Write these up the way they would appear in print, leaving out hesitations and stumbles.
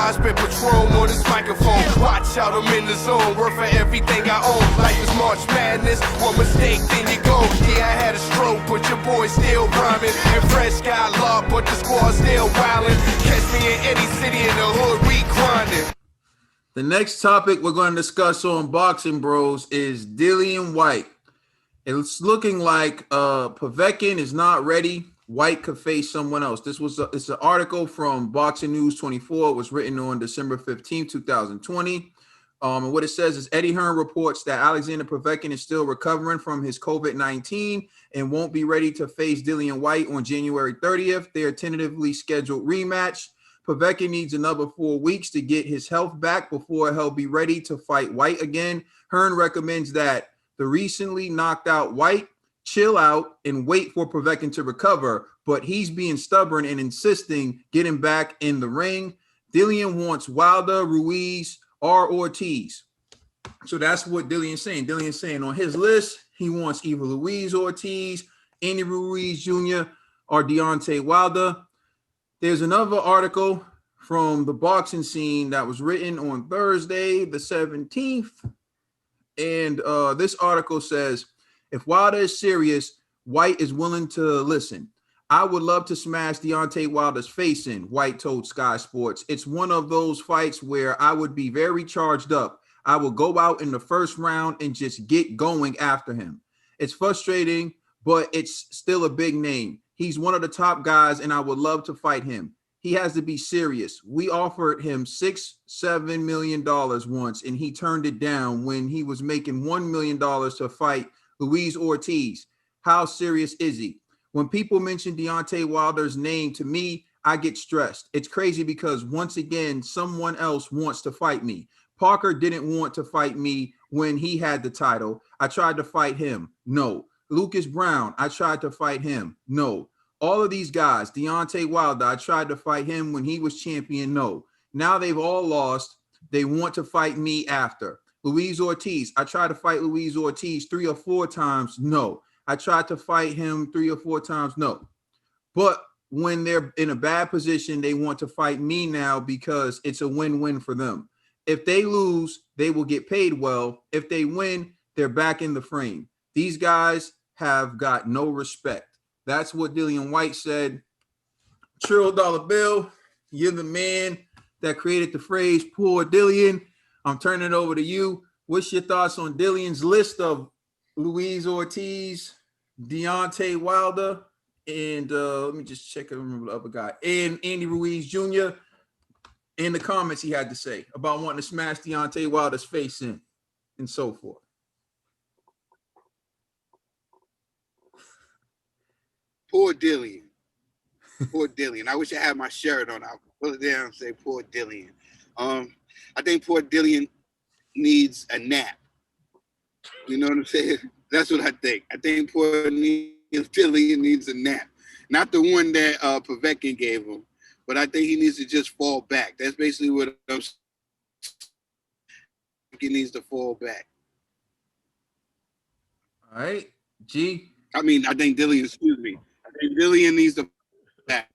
I spit Patron on this microphone. Watch out, I'm in the zone, worth for everything I own. Life is March Madness, one mistake, then you go. Yeah, I had a stroke, but your boy still rhyming. And Fresh got love, but the squad still wildin'. Catch me in any city in the hood, we grindin'. The next topic we're going to discuss on Boxing Bros is Dillian Whyte. It's looking like Povetkin is not ready. White could face someone else. It's an article from Boxing News 24. It was written on December 15, 2020. And what it says is Eddie Hearn reports that Alexander Povetkin is still recovering from his COVID-19 and won't be ready to face Dillian Whyte on January 30th. Their tentatively scheduled rematch. Povetkin needs another 4 weeks to get his health back before he'll be ready to fight Whyte again. Hearn recommends that the recently knocked out Whyte chill out and wait for Povetkin to recover, but he's being stubborn and insisting getting back in the ring. Dillian wants Wilder, Ruiz, or Ortiz. So that's what Dillian's saying. Dillian's saying on his list, he wants either Luis Ortiz, Andy Ruiz Jr., or Deontay Wilder. There's another article from the boxing scene that was written on Thursday, the 17th. And this article says, if Wilder is serious, Whyte is willing to listen. I would love to smash Deontay Wilder's face in, Whyte told Sky Sports. It's one of those fights where I would be very charged up. I will go out in the first round and just get going after him. It's frustrating, but it's still a big name. He's one of the top guys, and I would love to fight him. He has to be serious. We offered him $6-7 million once, and he turned it down when he was making $1 million to fight Luis Ortiz. How serious is he? When people mention Deontay Wilder's name to me, I get stressed. It's crazy because once again, someone else wants to fight me. Parker didn't want to fight me when he had the title. I tried to fight him. No. Lucas Brown, I tried to fight him. No. All of these guys, Deontay Wilder, I tried to fight him when he was champion. No. Now they've all lost. They want to fight me after. Luis Ortiz, I tried to fight Luis Ortiz 3 or 4 times. No. I tried to fight him 3 or 4 times. No. But when they're in a bad position, they want to fight me now because it's a win-win for them. If they lose, they will get paid well. If they win, they're back in the frame. These guys have got no respect. That's what Dillian Whyte said. Trill Dollar Bill, you're the man that created the phrase, poor Dillian. I'm turning it over to you. What's your thoughts on Dillian's list of Luis Ortiz, Deontay Wilder, and let me just check. I remember the other guy, and Andy Ruiz Jr. In the comments he had to say about wanting to smash Deontay Wilder's face in and so forth. Poor Dillian. Poor Dillian. I wish I had my shirt on. I'll put it down and say poor Dillian. I think poor Dillian needs a nap. You know what I'm saying? That's what I think. I think poor Dillian needs a nap. Not the one that Povetkin gave him, but I think he needs to just fall back. That's basically what I'm saying. He needs to fall back. All right. G. I think Dillian, excuse me. I think Dillian needs to back.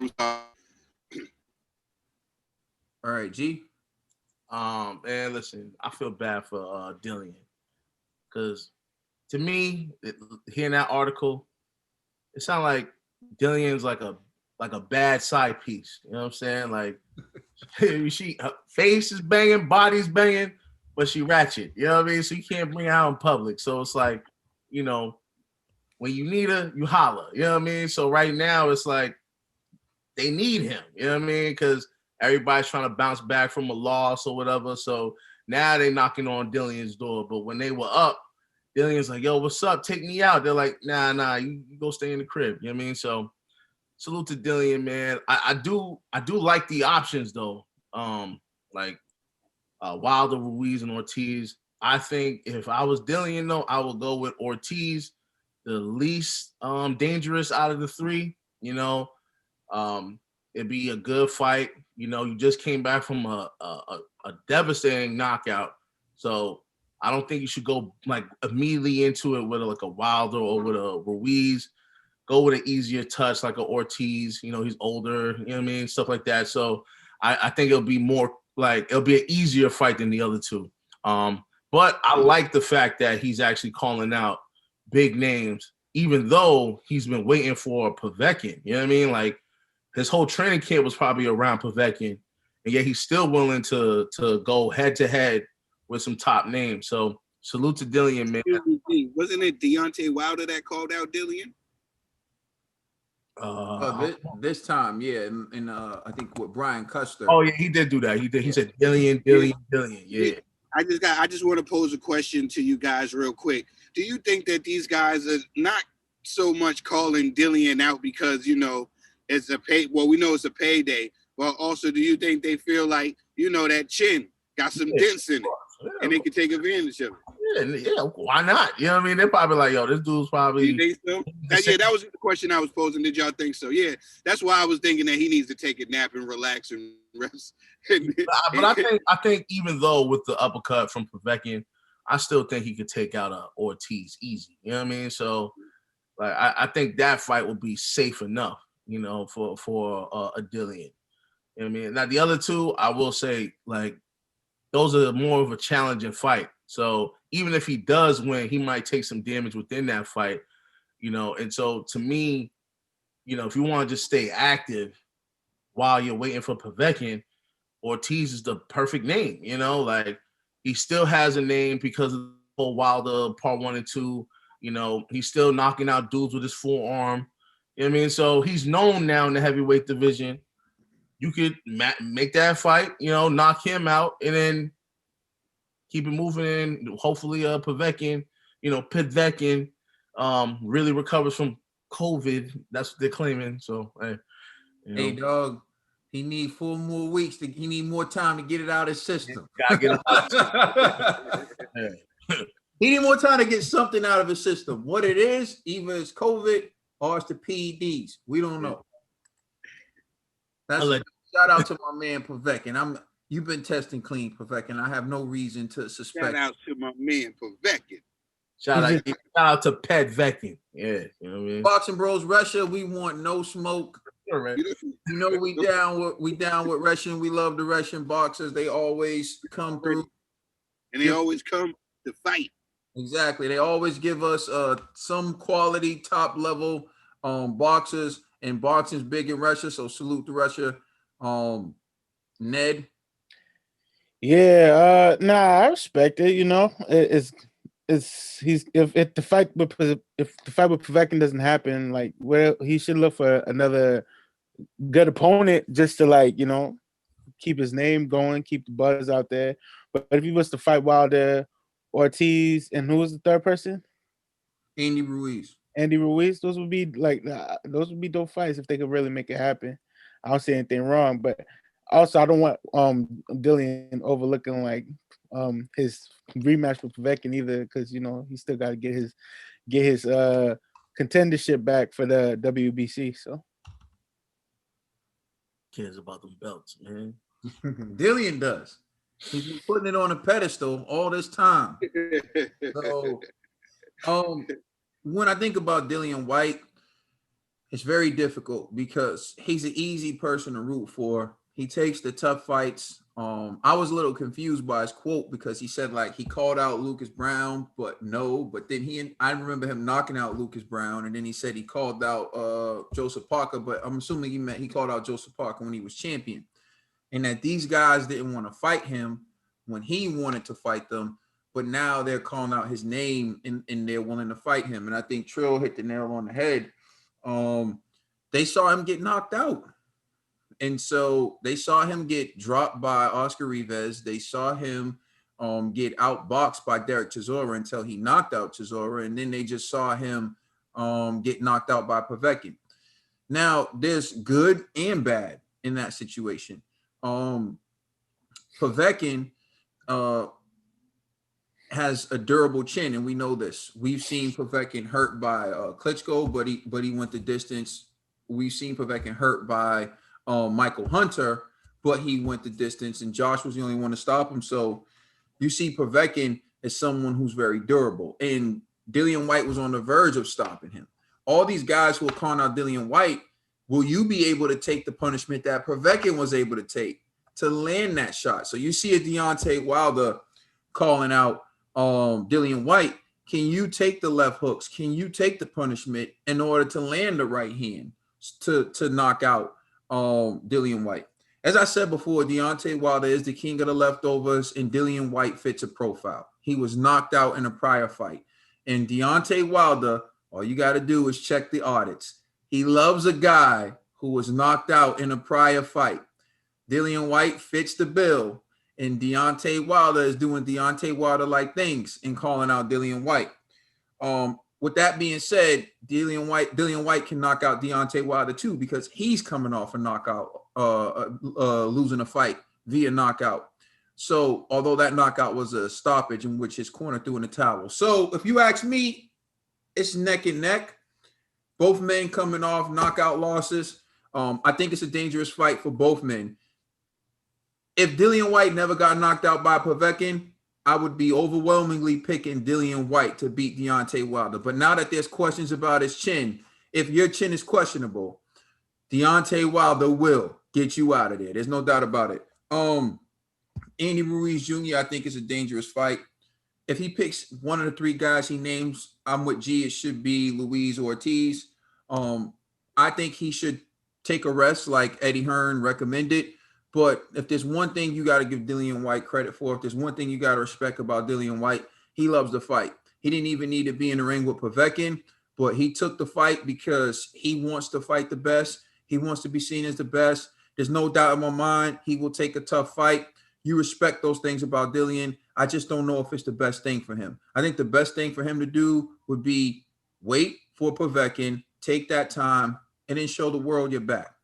All right, G. Man, listen, I feel bad for Dillian because to me, hearing that article, it sounds like Dillian's like a bad side piece. You know what I'm saying? Like she her face is banging, body's banging, but she ratchet. You know what I mean? So you can't bring her out in public. So it's like, you know, when you need her, you holler. You know what I mean? So right now it's like they need him. You know what I mean? Because everybody's trying to bounce back from a loss or whatever. So now they knocking on Dillian's door. But when they were up, Dillian's like, yo, what's up? Take me out. They're like, nah, you go stay in the crib. You know what I mean? So salute to Dillian, man. I do like the options though. Like Wilder, Ruiz, and Ortiz. I think if I was Dillian though, I would go with Ortiz, the least dangerous out of the three. You know, it'd be a good fight. You know, you just came back from a devastating knockout, so I don't think you should go like immediately into it with like a Wilder or with a Ruiz. Go with an easier touch like a Ortiz. You know, he's older. You know what I mean, stuff like that. So I think it'll be more like it'll be an easier fight than the other two. But I like the fact that he's actually calling out big names, even though he's been waiting for Povetkin. You know what I mean? Like his whole training camp was probably around Povetkin, and yet he's still willing to go head to head with some top names. So salute to Dillian, man. Wasn't it Deontay Wilder that called out Dillian? This time, yeah, and I think with Brian Custer. Oh yeah, he did do that. He did. He said Dillian. Yeah. I just want to pose a question to you guys real quick. Do you think that these guys are not so much calling Dillian out because it's a pay? Well, we know it's a payday, but also, do you think they feel like that chin got some dents in it, and they can take advantage of it? Yeah, why not? You know what I mean? They're probably like, yo, this dude's probably. You think so? That was the question I was posing. Did y'all think so? Yeah, that's why I was thinking that he needs to take a nap and relax and rest. But I think even though with the uppercut from Povetkin, I still think he could take out Ortiz easy. You know what I mean? So, like, I think that fight will be safe enough, for a Dillian. You know what I mean? Now the other two, I will say, like, those are more of a challenging fight. So even if he does win, he might take some damage within that fight, And so to me, if you want to just stay active while you're waiting for Povetkin, Ortiz is the perfect name, Like he still has a name because of the whole Wilder part 1 and 2. He's still knocking out dudes with his forearm. You know what I mean? So he's known now in the heavyweight division. You could make that fight, knock him out, and then keep it moving in. Hopefully, Povetkin, really recovers from COVID. That's what they're claiming. So, Hey, dog, he need 4 more weeks. He need more time to get it out of his system. Gotta get it out. He need more time to get something out of his system. What it is, either it's COVID or it's the PEDs. We don't know. Shout out to my man Povetkin. You've been testing clean, Povetkin. I have no reason to suspect. Shout out to my man Povetkin. Shout out to Povetkin. Yeah, you know what I mean. Boxing Bros Russia, we want no smoke. Right. We down with Russian. We love the Russian boxers. They always come through, and they always come to fight. Exactly. They always give us some quality, top level boxers, and boxing's big in Russia. So salute to Russia. Ned. Yeah, I respect it. If the fight with Povetkin doesn't happen, like, well, he should look for another good opponent just to keep his name going, keep the buzz out there. But if he was to fight Wilder, Ortiz, and who was the third person? Andy Ruiz. Those would be dope fights if they could really make it happen. I don't see anything wrong, but also I don't want Dillian overlooking his rematch with Povetkin either, because he still got to get his contendership back for the WBC. So cares about them belts, man. Dillian does. He's been putting it on a pedestal all this time. So, when I think about Dillian Whyte, it's very difficult because he's an easy person to root for. He takes the tough fights. I was a little confused by his quote because he said he called out Lucas Brown, but then I remember him knocking out Lucas Brown, and then he said he called out Joseph Parker, but I'm assuming he meant he called out Joseph Parker when he was champion, and that these guys didn't want to fight him when he wanted to fight them, but now they're calling out his name and they're willing to fight him. And I think Trill hit the nail on the head. They saw him get knocked out. And so they saw him get dropped by Oscar Rivas. They saw him get outboxed by Derek Chisora until he knocked out Chisora. And then they just saw him get knocked out by Povetkin. Now, there's good and bad in that situation. Povetkin has a durable chin, and we know this. We've seen Povetkin hurt by Klitschko, but he went the distance. We've seen Povetkin hurt by Michael Hunter, but he went the distance, and Josh was the only one to stop him. So you see Povetkin as someone who's very durable, and Dillian Whyte was on the verge of stopping him. All these guys who are calling out Dillian Whyte, will you be able to take the punishment that Povetkin was able to take to land that shot. So you see a Deontay Wilder calling out Dillian Whyte. Can you take the left hooks? Can you take the punishment in order to land the right hand to knock out Dillian Whyte? As I said before, Deontay Wilder is the king of the leftovers, and Dillian Whyte fits a profile. He was knocked out in a prior fight. And Deontay Wilder, all you got to do is check the audits. He loves a guy who was knocked out in a prior fight. Dillon White fits the bill, and Deontay Wilder is doing Deontay Wilder-like things and calling out Dillian Whyte. With that being said, Dillian Whyte can knock out Deontay Wilder too, because he's coming off a knockout, losing a fight via knockout. So, although that knockout was a stoppage in which his corner threw in the towel. So, if you ask me, it's neck and neck. Both men coming off knockout losses. I think it's a dangerous fight for both men. If Dillian Whyte never got knocked out by Povetkin, I would be overwhelmingly picking Dillian Whyte to beat Deontay Wilder. But now that there's questions about his chin, if your chin is questionable, Deontay Wilder will get you out of there. There's no doubt about it. Andy Ruiz Jr., I think, is a dangerous fight. If he picks one of the three guys he names, I'm with G. It should be Ruiz or Ortiz. I think he should take a rest like Eddie Hearn recommended. But if there's one thing you got to give Dillian Whyte credit for, if there's one thing you got to respect about Dillian Whyte, he loves the fight. He didn't even need to be in the ring with Povetkin, but he took the fight because he wants to fight the best. He wants to be seen as the best. There's no doubt in my mind he will take a tough fight. You respect those things about Dillian. I just don't know if it's the best thing for him. I think the best thing for him to do would be wait for Povetkin, take that time, and then show the world you're back.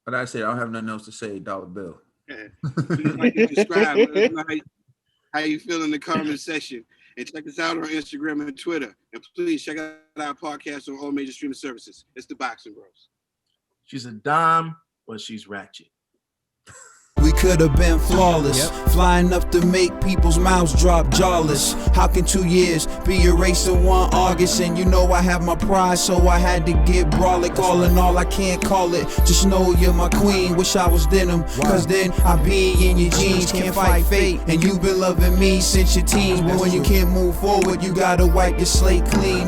But I said I don't have nothing else to say, dollar bill. Yeah. Like you described, let us know how you feel in the comment section. And check us out on Instagram and Twitter. And please check out our podcast on all major streaming services. It's the Boxing Bros. She's a dime, but she's ratchet. We could have been flawless, flying up to make people's mouths drop jawless. How can 2 years be erased in 1 August? And you know I have my pride, so I had to get brolic. All in all, I can't call it. Just know you're my queen. Wish I was denim, cause then I'd be in your jeans. Can't fight fate, and you've been loving me since your teens. But when you can't move forward, you gotta wipe your slate clean.